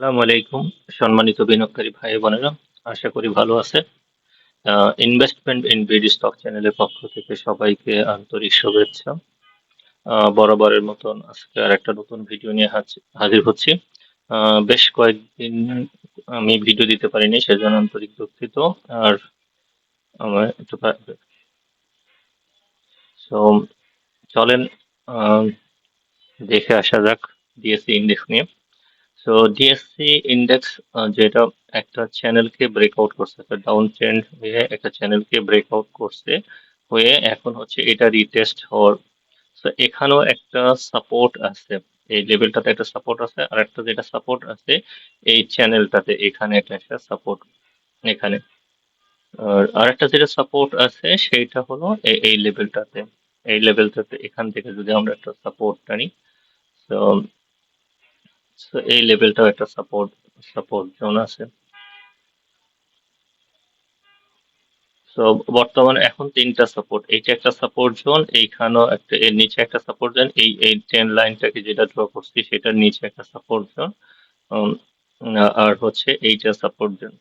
আসসালামু আলাইকুম সম্মানিত বিনিয়োগকারী ভাই বোনেরা, আশা করি ভালো আছে। ইনভেস্টমেন্ট ইন বিডি স্টক চ্যানেলের পক্ষ থেকে সবাইকে আন্তরিক শুভেচ্ছা। বরাবরের মতন আজকে আর একটা নতুন ভিডিও নিয়ে হাজির হচ্ছি। বেশ কয়েকদিন আমি ভিডিও দিতে পারিনি, সেজন্য আন্তরিক দুঃখিত। আর আমার একটু সো চলেন আহ, দেখে আসা যাক ডিএসসি ইন্ডেক্স নিয়ে। সো ডিএসসি ইন্ডেক্স যেটা একটা চ্যানেলকে ব্রেকআউট করছে, একটা ডাউন ট্রেন্ড হয়ে একটা চ্যানেলকে ব্রেকআউট করছে, হয়ে এখন হচ্ছে এটা রিটেস্ট হওয়ার। তো এখানেও একটা সাপোর্ট আছে, এই লেভেলটাতে একটা সাপোর্ট আছে, আর একটা যেটা সাপোর্ট আছে এই চ্যানেলটাতে, এখানে একটা সাপোর্ট এখানে। আর আরেকটা যেটা সাপোর্ট আছে সেইটা হলো এই লেভেলটাতে, এই লেভেলটাতে এখান থেকে যদি আমরা একটা সাপোর্ট টানি। তো এই লেভেলটাও একটা সাপোর্ট সাপোর্ট জোন আছে। তো বর্তমানে এখন তিনটা সাপোর্ট, এইটা একটা সাপোর্ট জোন, এইখানেও একটা, এর নিচে একটা সাপোর্ট জোন, এই ট্রেন লাইনটাকে যেটা ড্র করছি সেটার নিচে একটা সাপোর্ট জোন, আর হচ্ছে এইটা সাপোর্ট জোন।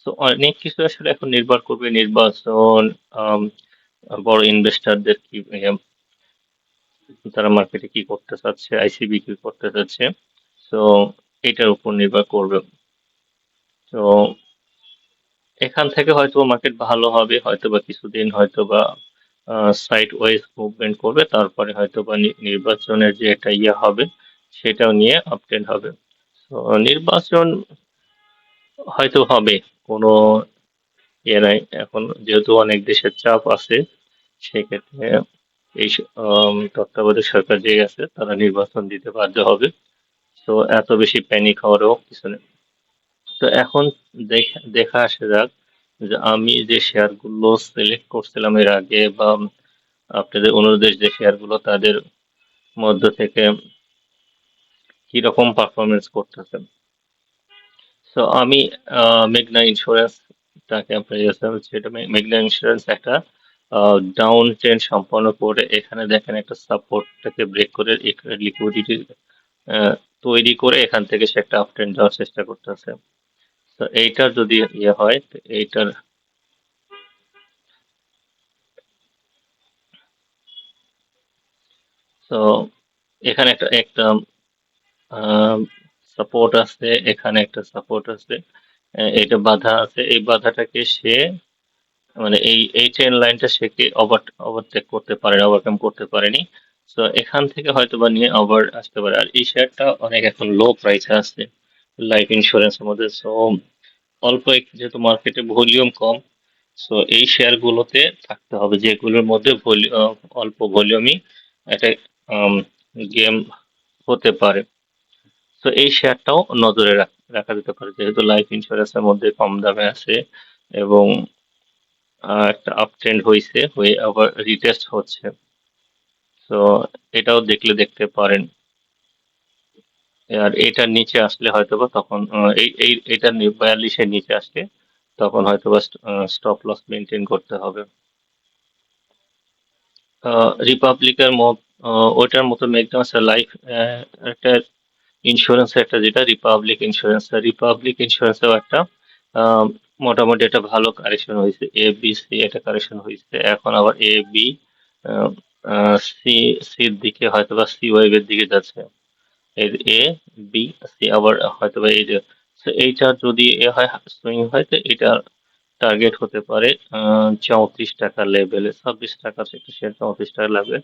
তো অনেক কিছু আসলে এখন নির্ভর করবে নির্বাচন, আম, বড় ইনভেস্টরদের কি তারা মার্কেটে কি করতে চাচ্ছে, আইসিবি কি করতে চাচ্ছে। তো এটার উপর নির্ভর করবে। তো এখান থেকে হয়তো মার্কেট ভালো হবে, হয়তো বা কিছুদিন হয়তো বা সাইড ওয়াইজ মুভমেন্ট করবে, তারপরে হয়তো বা নির্বাচনের যে একটা ইয়ে হবে সেটাও নিয়ে আপডেট হবে। তো নির্বাচন হয়তো হবে, কোনো ইয়ে নাই এখন, যেহেতু অনেক দেশের চাপ আছে, সেক্ষেত্রে এই তত্ত্বাবধায়ক সরকার যে আছে তারা নির্বাচন দিতে বাধ্য হবে। তো এত বেশি প্যানিক হওয়ারও কিছু নেই। তো এখন দেখা আসা যাক যে আমি যে শেয়ারগুলো সিলেক্ট করছিলাম এর আগে, বা আপনাদের অনুরোধে যে শেয়ারগুলো, তাদের মধ্য থেকে কিরকম পারফরমেন্স করতেছে। সো আমি মেঘনা ইন্স্যুরেন্সটাকে আপনার সেটা মেঘনা ইন্স্যুরেন্স একটা ডাউন ট্রেন্ড সম্পন্ন করে, এখানে দেখেন একটা সাপোর্টটাকে ব্রেক করে লিকুইডিটি তৈরি করে এখান থেকে সে একটা আপ ট্রেন্ড যাওয়ার চেষ্টা করতেছে। তো এইটার যদি ইয়ে হয়, তো এইটার, তো এখানে একটা একটা সাপোর্ট আছে, এখানে একটা সাপোর্ট আছে, এটা বাধা আছে, এই বাধাটাকে সে, মানে এই ট্রেন লাইনটা সে কি ওভারটেক করতে পারে, ওভারকাম করতে পারেনি। তো এখান থেকে হয়তো বা নিয়ে ওভার আসতে পারে। আর এই শেয়ারটা অনেক এখন লো প্রাইসে আছে লাইফ ইন্স্যুরেন্সের মধ্যে। সো যেহেতু মার্কেটে ভলিউম কম, সো এই শেয়ারগুলোতে থাকতে হবে যেগুলোর মধ্যে অল্প ভলিউমই একটা গেম হতে পারে। তো এই শেয়ারটাও নজরে রাখা যেতে পারে, যেহেতু লাইফ ইন্স্যুরেন্সের মধ্যে কম দামে আছে, এবং একটা আপ ট্রেন্ড হয়েছে, হয়ে আবার রিটেস্ট হচ্ছে। তো এটাও দেখতে পারেন। আর এটার নিচে আসলে হয়তোবা তখন এটার 42-এর নিচে আসলে তখন হয়তোবা স্টপ লস মেনটেন করতে হবে। রিপাবলিকের মত ওইটার মতো মেঘনা লাইফ একটা ইন্স্যুরেন্স, একটা যেটা রিপাবলিক ইন্স্যুরেন্সেও একটা আহ, মোটামুটি একটা ভালো কারেকশন হয়েছে, এ বি সি একটা কারেকশন হয়েছে, এখন আবার এ বি সি, সির দিকে হয়তো বা সি ওয়েভের দিকে যাচ্ছে। এর এ বি সি আবার হয়তো বা এই যে, so এইটা যদি এ হয়, সুইং হয়, তো এটা টার্গেট হতে পারে 34 টাকা লেভেলে, 26 টাকা থেকে শেয়ার 34 টাকা লাগবে,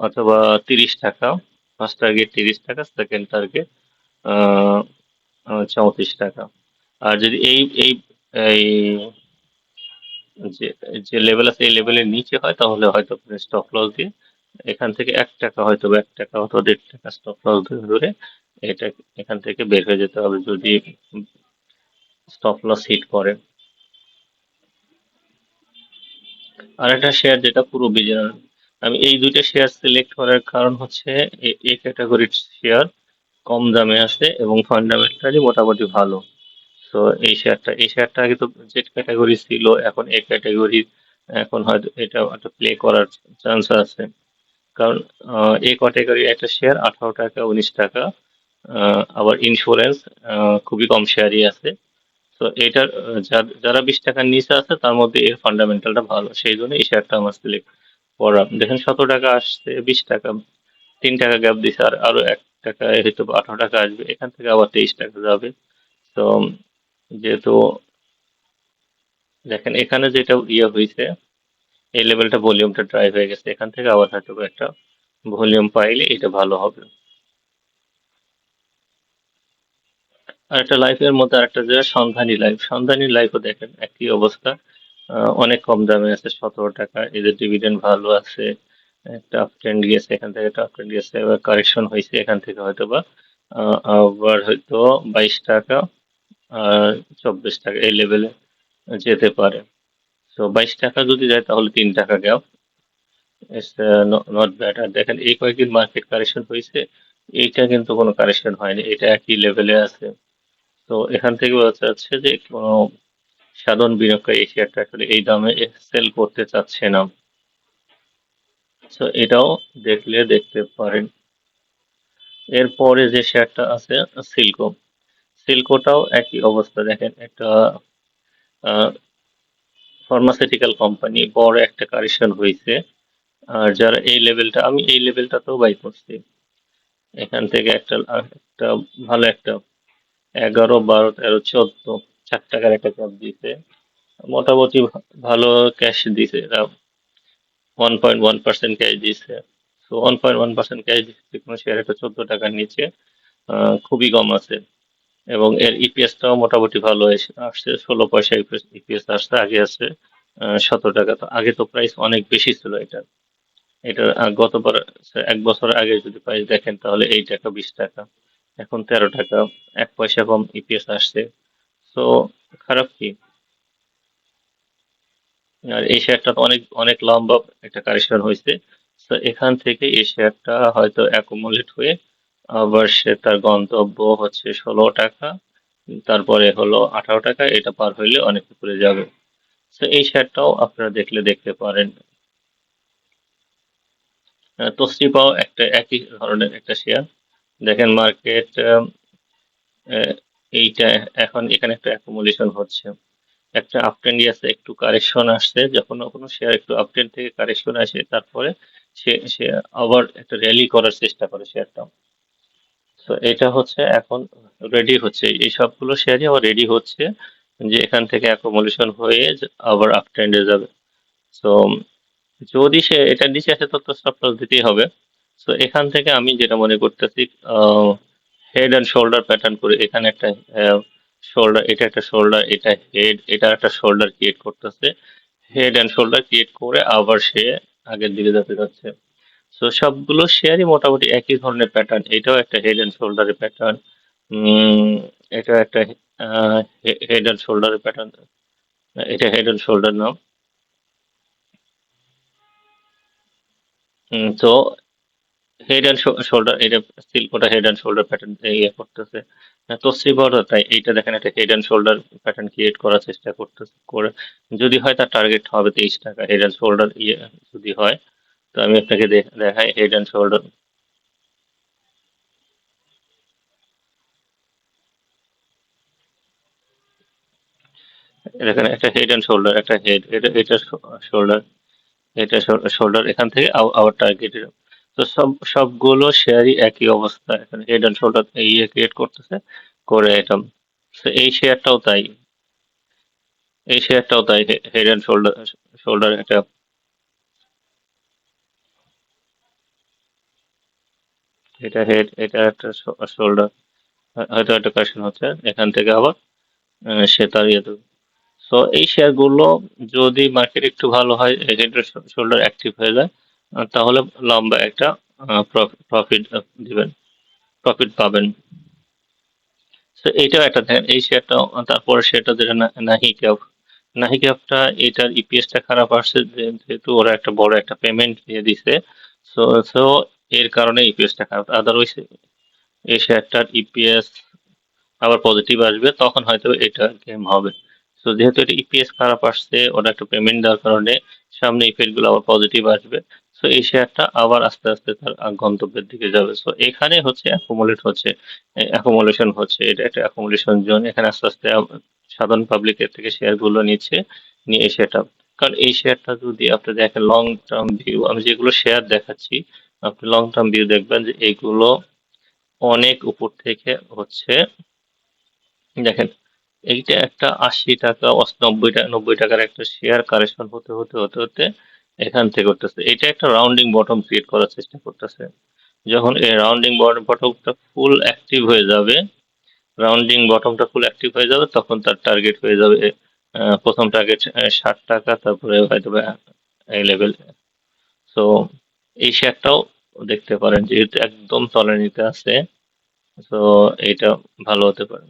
অথবা 30 টাকা। ফার্স্ট টার্গেট 30 টাকা, সেকেন্ড টার্গেট 34 টাকা। আর যদি এই এই এই যে যে লেভেল আছে এই লেভেলের নিচে হয়, তাহলে হয়তো স্টপ লস দিয়ে এখান থেকে 1 টাকা, হয়তো বা 1 টাকা অথবা 1.5 টাকা স্টপ লস ধরে ধরে এটা এখান থেকে বের হয়ে যেতে হবে যদি স্টপ লস হিট করে। আর একটা শেয়ার যেটা পুরো বিজনেস, আমি এই দুইটা শেয়ার সিলেক্ট করার কারণ হচ্ছে এই ক্যাটাগরির শেয়ার কম দামে আছে এবং ফান্ডামেন্টালি মোটামুটি ভালো। তো এই শেয়ারটা আগে তো জেড ক্যাটাগরি ছিল, এখন এ ক্যাটাগরি, এখন হয়তো এটা একটা প্লে করার চান্স আছে। কারণ এ ক্যাটাগরি একটা শেয়ার 18 টাকা 19 টাকা আবার ইন্স্যুরেন্স খুবই কম শেয়ারই আছে। তো এটার যারা 20 টাকার নিচে আছে তার মধ্যে এর ফান্ডামেন্টালটা ভালো, সেই জন্য এই শেয়ারটা আমার সিলেক্ট করা। দেখেন 17 টাকা আসছে, 20 টাকা, 3 টাকা গ্যাপ দিছে, আর আরো 1 টাকায় হয়তো 18 টাকা আসবে, এখান থেকে আবার 23 টাকা যাবে। তো যেহেতু দেখেন এখানে যেটা হয়েছে, এই লেভেলটা ভলিউমটা ড্রাই হয়ে গেছে, এখান থেকে আবার হয়তো বা একটা ভলিউম পাইলে এটা ভালো হবে। আর একটা লাইফের মধ্যে আরেকটা যে সন্ধানী লাইফ, সন্ধানী লাইফও দেখেন একই অবস্থা। অনেক কম দামে আছে, 17 টাকা, এদের ডিভিডেন্ড ভালো আছে, একটা আপ ট্রেন্ড গেছে, এখান থেকে একটা আপ ট্রেন্ড গেছে, এবার কারেকশন হয়েছে, এখান থেকে হয়তো বা আবার হয়তো 22 টাকা আর 24 টাকা এই লেভেলে যেতে পারে। তো 22 টাকা যদি যায় তাহলে 3 টাকা গ্যাপ, নট ব্যাড। আর দেখেন এই কয়েকদিন মার্কেট কারেকশন হয়েছে, এইটা কিন্তু কোনো কারেকশন হয়নি, এটা একই লেভেলে আছে। তো এখান থেকে বোঝা যাচ্ছে যে কোনো সাধারণ বিনিয়োগকারী এই শেয়ারটা আসলে এই দামে সেল করতে চাচ্ছে না। তো এটাও দেখতে পারেন। এরপরে যে শেয়ারটা আছে সিলকো, সিলকোটাও একই অবস্থা। দেখেন একটা ফার্মাসিউটিক্যাল কোম্পানি, বড় একটা কারেকশন হয়েছে। আর যারা আমি এই লেভেলটাতেও বাই করছি, এখান থেকে একটা ভালো একটা 11, 12, 13, 14, 4 টাকার একটা ক্যাপ দিছে, মোটামুটি ভালো ক্যাশ দিছে এরা, 1.1% ক্যাশ দিছে। তো 1.1% ক্যাশ দিচ্ছে কোনো শেয়ার, একটা 14 টাকার নিচে, খুবই কম আছে। এবং এর ইপিএসটাও মোটামুটি ভালো আসছে, 16 পয়সা ইপিএস আসছে, আগে আছে 17 টাকা। তো আগে তো প্রাইস অনেক বেশি ছিল এটা, এটা গতবার 1 বছর আগে যদি প্রাইস দেখেন তাহলে এই টাকা 20 টাকা, এখন 13 টাকা, 1 পয়সা কম ইপিএস আসছে। তো খারাপ কি? আর এই শেয়ারটা তো অনেক অনেক লম্বা একটা কারেকশন হয়েছে। তো এখান থেকে এই শেয়ারটা হয়তো অ্যাকুমুলেট হয়ে আবার সে তার গন্তব্য হচ্ছে 16 টাকা, তারপরে হলো 18 টাকা, এটা পার হইলে অনেক উপরে যাবে। তো এই শেয়ারটাও আপনারা দেখতে পারেন। তসরিপাও একটা একই ধরনের একটা শেয়ার। দেখেন মার্কেট এইটা এখন এখানে একটা অ্যাকুমুলেশন হচ্ছে, একটা আপট্রেন্ড আছে, একটু কারেকশন আসছে, যখন কোনো শেয়ার একটু আপট্রেন্ড থেকে কারেকশন আসে তারপরে সে আবার একটা র্যালি করার চেষ্টা করে শেয়ারটা। তো এটা হচ্ছে এখন রেডি হচ্ছে, এই সবগুলো শেয়ারই আবার রেডি হচ্ছে যে এখান থেকে অ্যাকুমুলেশন হয়ে আবার আপট্রেন্ডে যাবে। তো যদি সে এটা নিচে আসে তত স্টপ লস দিতেই হবে। তো এখান থেকে আমি যেটা মনে করতেছি, হেড অ্যান্ড শোল্ডার প্যাটার্ন করে এখানে একটা শোল্ডার, এটা একটা শোল্ডার, এটা হেড, এটা একটা শোল্ডার ক্রিয়েট করতেছে, হেড অ্যান্ড শোল্ডার ক্রিয়েট করে আবার সে আগের দিকে যেতে যাচ্ছে। তো সবগুলো শেয়ারই মোটামুটি একই ধরনের প্যাটার্ন, এটাও একটা হেড অ্যান্ড শোল্ডারের প্যাটার্ন, এটা একটা হেড অ্যান্ড শোল্ডারের প্যাটার্ন, এটা হেড অ্যান্ড শোল্ডার নাম। তো হেড অ্যান্ড শোল্ডার, এটা সিল্কোটা হেড অ্যান্ড শোল্ডার প্যাটার্ন ইয়ে করতেছে। তসরিবারও তাই, এইটা দেখেন একটা head and shoulder pattern create করার চেষ্টা করতেছে, করে যদি হয় তার টার্গেট হবে 23 টাকা হেড অ্যান্ড শোল্ডার ইয়ে যদি হয়। তো আমি আপনাকে দেখাই হেড অ্যান্ড শোল্ডার। এখানে একটা হেড অ্যান্ড শোল্ডার, একটা হেড, এটা শোল্ডার, এটা শোল্ডার, এখান থেকে আবার টার্গেট। তো সবগুলো শেয়ারই একই অবস্থা, এখানে হেড অ্যান্ড শোল্ডার ইয়ে ক্রিয়েট করতেছে, করে এটা। তো এই শেয়ারটাও তাই, হেড অ্যান্ড শোল্ডার, শোল্ডার একটা, এটা হেড, এটা একটা শোল্ডার, হয়তো একটা কারেকশন হচ্ছে, এখান থেকে আবার সে তার ইয়ে দেবে। তো এই শেয়ারগুলো যদি মার্কেট একটু ভালো হয়, হেড অ্যান্ড শোল্ডার অ্যাক্টিভ হয়ে যায়, তাহলে লম্বা একটা প্রফিট দিবেন, প্রফিট পাবেন। তো এইটাও একটা দেখেন, এই শেয়ারটাও, তারপরে শেয়ারটা যেটা নাহি ক্যাপ, নাহি ক্যাপটা, এটার ইপিএসটা খারাপ আসছে, যেহেতু ওরা একটা বড় একটা পেমেন্ট দিয়ে দিছে। সো সো এর কারণে ইপিএসটা খারাপ, আদারওয়াইজ এই শেয়ারটার ইপিএস আবার পজিটিভ আসবে, তখন হয়তো এটা গেম হবে। তো যেহেতু এটা ইপিএস খারাপ আসছে, ওরা একটা পেমেন্ট দেওয়ার কারণে সামনে ইফেক্ট গুলো আবার পজিটিভ আসবে। সো এই শেয়ারটা আবার আস্তে আস্তে তার গন্তব্যের দিকে যাবে। সো এখানে হচ্ছে অ্যাকুমুলেশন হচ্ছে, এটা একটা অ্যাকুমুলেশন জোন। এখানে আস্তে আস্তে সাধারণ পাবলিকের থেকে শেয়ার গুলো নিচ্ছে, নিয়ে সেটা, কারণ এই শেয়ারটা যদি আপনি দেখেন লং টার্ম ভিউ, আমি যেগুলো শেয়ার দেখাচ্ছি, আপনি লং টার্ম ভিউ দেখবেন যে এইগুলো অনেক উপর থেকে হচ্ছে। দেখেন, এইটা একটা 80 টাকা 90 টাকার একটা শেয়ার কারেকশন হতে হতে হতে হতে এখান থেকে করতেছে, এটা একটা রাউন্ডিং বটম ক্রিয়েট করার চেষ্টা করতেছে। যখন এই রাউন্ডিং বটমটা ফুল অ্যাক্টিভ হয়ে যাবে, তখন তার টার্গেট হয়ে যাবে, প্রথম টার্গেট 60 টাকা, তারপরে হয়তো বা এই লেভেল। সো এই শেয়ারটাও দেখতে পারেন, যেহেতু একদম তলানিতে আছে। সো এটা ভালো হতে পারে।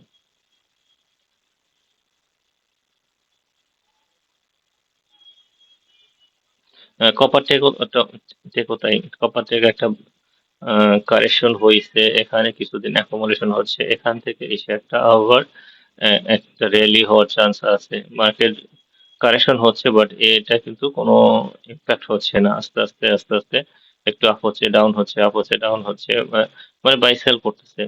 কপার টেকও তাই, কপার টেক একটা কারেকশন হয়েছে, এখানে কিছুদিন অ্যাকোমোডেশন হচ্ছে, এখান থেকে এই শেয়ারটা আবার একটা র্যালি হওয়ার চান্স আছে। মার্কেট কারেকশন হচ্ছে, বাট এটা কিন্তু কোনো ইম্প্যাক্ট হচ্ছে না, আস্তে আস্তে আস্তে আস্তে একটু আপ হচ্ছে, ডাউন হচ্ছে, আপ হচ্ছে, ডাউন হচ্ছে, মানে বাই সেল করতেছে।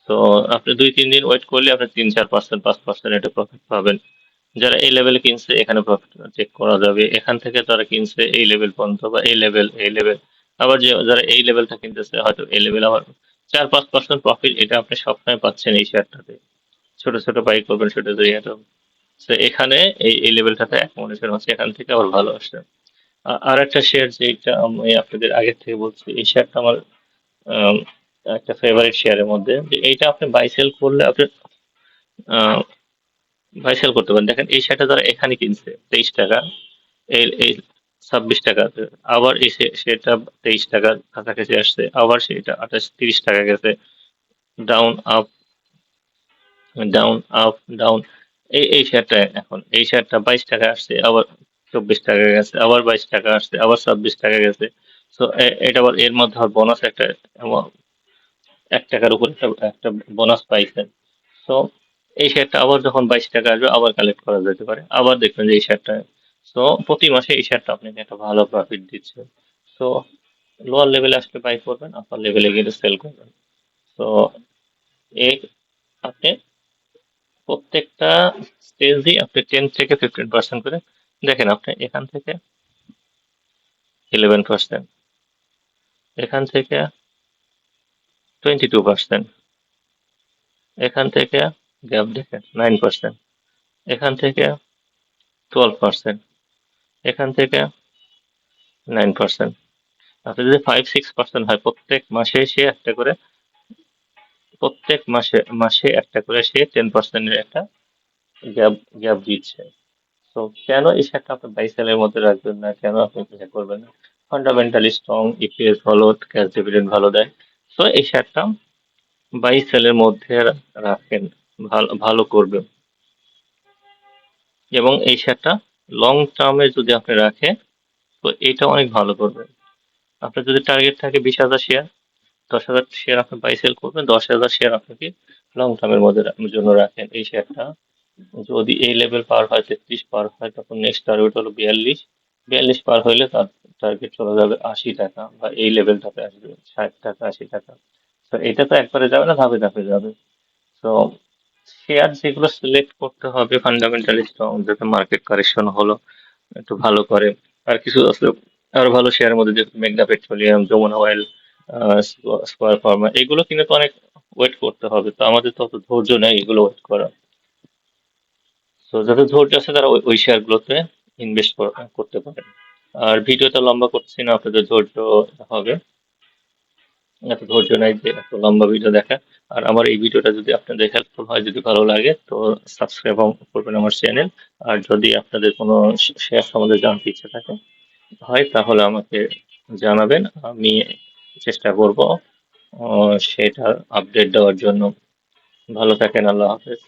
তো আপনি 2-3 দিন ওয়েট করলে আপনি 3-4%, 5% এটা প্রফিট পাবেন। যারা এই লেভেলে কিনছে এখানে প্রফিট চেক করা যাবে, এখান থেকে তারা কিনছে এই লেভেল পর্যন্ত, বা এই লেভেল, আবার যারা এই লেভেলটা কিনতেছে হয়তো এই লেভেল, আবার 4-5% প্রফিট এটা আপনি সবসময় পাচ্ছেন এই শেয়ারটাতে। ছোট ছোট বাই করবেন, ছোট ছোট ইয়েটা। তো এখানে এই লেভেলটাতে অ্যাকোমোডেশন হচ্ছে, এখান থেকে আবার ভালো আসছে। আর একটা শেয়ার যেটা আমি আপনাদের আগে থেকে বলছি, এই শেয়ারটা আমার আম, একটা ফেভারিট শেয়ারের মধ্যে, যে এইটা আপনি বাই সেল করলে আপনি বাই সেল করতে পারেন। দেখেন এই শেয়ারটা যারা এখানে কিনছে 23 টাকা, এই 26 টাকাতে, আবার এসে সেটা 23 টাকার কাছাকাছি আসছে, আবার সেটা 28-30 টাকা গেছে, down up, down up, down. এই শেয়ারটা, এখন এই শেয়ারটা 22 টাকা আসছে, আবার 24 টাকা গেছে, আবার 22 টাকা আসছে, আবার 26 টাকা গেছে। তো এটা আবার এর মধ্যে আবার বোনাস একটা, 1 টাকার উপর একটা একটা বোনাস পাইছেন। তো এই শেয়ারটা আবার যখন 22 টাকা আসবে আবার কালেক্ট করা যেতে পারে, আবার দেখবেন যে এই শেয়ারটা, তো প্রতি মাসে এই শেয়ারটা আপনাকে একটা ভালো প্রফিট দিচ্ছে। তো লোয়ার লেভেলে আসলে বাই করবেন, আপার লেভেলে গেলে সেল করবেন। তো এই আপনি প্রত্যেকটা স্টেজই আপনি 10 থেকে 15% করে, দেখেন আপনি এখান থেকে 11%, এখান থেকে 22%, এখান থেকে গ্যাপ দেখেন 9%, এখান থেকে 12%, এখান থেকে 9%। আপনি যদি 5-6% হয়, প্রত্যেক মাসে মাসে একটা করে সে 10%-এর একটা গ্যাপ গ্যাপ দিচ্ছে। তো কেন এই শেয়ারটা আপনি বাই সেলের মধ্যে রাখবেন না, কেন আপনি এটা করবেন না? ফান্ডামেন্টালি স্ট্রং, ইপিএস ভালো, ক্যাশ ডিভিডেন্ড ভালো দেয়। তো এই শেয়ারটা বাই সেলের মধ্যে রাখেন, ভালো ভালো করবে। এবং এই শেয়ারটা লং টার্মে যদি আপনি রাখেন, তো এটা অনেক ভালো করবে। আপনার যদি টার্গেট থাকে 20,000 শেয়ার, 10,000 শেয়ার আপনি বাই সেল করবেন, 10,000 শেয়ার আপনাকে লং টার্মের মধ্যে জন্য রাখেন। এই শেয়ারটা যদি এই লেভেল পার হয়, 33 পার হয়, তখন নেক্সট টার্গেট হলো 42, 42 পার হইলে তার টার্গেট চলে যাবে 80 টাকা, বা এই লেভেলটাতে আসবে 60 টাকা, 80 টাকা। তো এটা তো একবারে যাবে না, ধাপে ধাপে যাবে। তো শেয়ার যেগুলো সিলেক্ট করতে হবে ফান্ডামেন্টালি স্ট্রং, যাতে মার্কেট কারেকশন হলো একটু ভালো করে। আর কিছু আছে আরো ভালো শেয়ারের মধ্যে, যে মেঘনা petroleum, Jamuna oil, square pharma, এগুলো কিনে তো অনেক ওয়েট করতে হবে, তো আমাদের তো অত ধৈর্য নেই এগুলো ওয়েট করা। তো যাদের ধৈর্য আছে তারা ওই শেয়ার গুলোতে ইনভেস্ট করতে পারেন। আর ভিডিওটা লম্বা করছি না, আপনাদের ধৈর্য হবে, এত ধৈর্য নাই যে এত লম্বা ভিডিও দেখা। আর আমার এই ভিডিওটা যদি আপনাদের হেল্পফুল হয়, যদি ভালো লাগে, তো সাবস্ক্রাইব করবেন আমার চ্যানেল। আর যদি আপনাদের কোনো শেয়ার সম্বন্ধে জানতে ইচ্ছে থাকে তাহলে আমাকে জানাবেন, আমি চেষ্টা করব সেটা আপডেট দেওয়ার জন্য। ভালো থাকেন, আল্লাহ হাফেজ।